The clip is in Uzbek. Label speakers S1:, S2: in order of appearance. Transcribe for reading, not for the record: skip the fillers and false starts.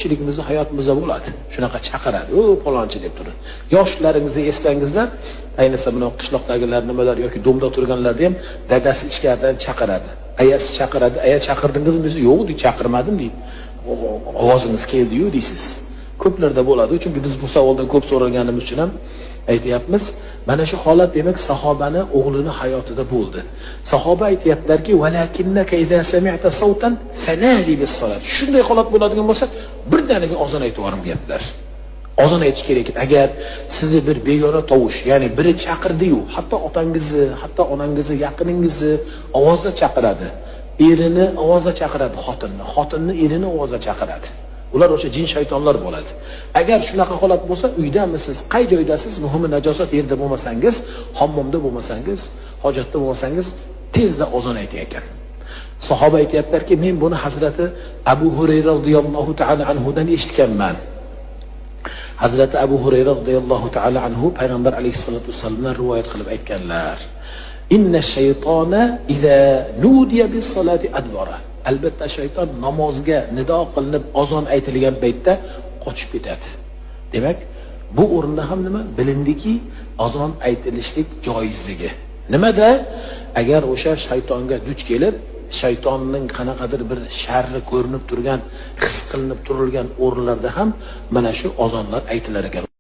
S1: ko'pchiligimizning hayotimizda bo'ladi. Shunaqa chaqiradi. "O, palonchi" deb turib. Yoshlaringizni eslangizlar, ayniqsa buni qishloqdagilar nimalar yoki domda turganlarda ham dadasi ichkaridan chaqiradi. Ayasi chaqiradi. "Aya chaqirdingizmi?" desa, "Yo'q" deb chaqirmadim deydi. "Ovozingiz keldi-yu" deysiz. Ko'plarda bo'ladi, chunki biz bu savoldan ko'p so'ralganimiz uchun ham aytayapmiz. Mana shu holat demak sahobani o'g'lini hayotida bo'ldi. Sahoba aytayaplarki, "Valakinnaka idza sami'ta sawtan fanadi bis-salat." Shunday holat bo'ladigan bo'lsa, birdaniga ozon aytib yuboring deyaptilar. Ozon aytish kerak ekan. Agar sizni bir begona tovush, ya'ni biri chaqirdi-yu, hatto otangizni, hatto onangizni, yaqiningizni ovozda chaqiradi. Erini ovozda chaqiradi xotinni erini ovozda chaqiradi. Ular o'sha jin shaytonlar bo'ladi. Agar shunaqa holat bo'lsa, uydamisiz, qay joydasiz, muhimi najosat yerda bo'lmasangiz, hammomda bo'lmasangiz, hojatda bo'lmasangiz, tezda ozon ayting ekan. Sahoba aytayaplarki, men buni Hazrati Abu Hurayra radhiyallohu ta'ala anhudan eshitganman. Hazrati Abu Hurayra radhiyallohu ta'ala anhu payg'ambar alayhisolatu vasallamdan rivoyat qilib aytganlar. Inna shaytona idza nudiya bis-salati adbara. Albatta shayton namozga nido qilinib azon aytilgan paytda qochib ketadi. Demak, bu o'rinda ham nima? Bilindiki, azon aytilishlik joizligi. Nimada? Agar o'sha shaytonga duch kelib, shaytonning qanaqadir bir sharri ko'rinib turgan, his qilinib turilgan o'rinlarda ham mana shu azonlar aytilar ekan.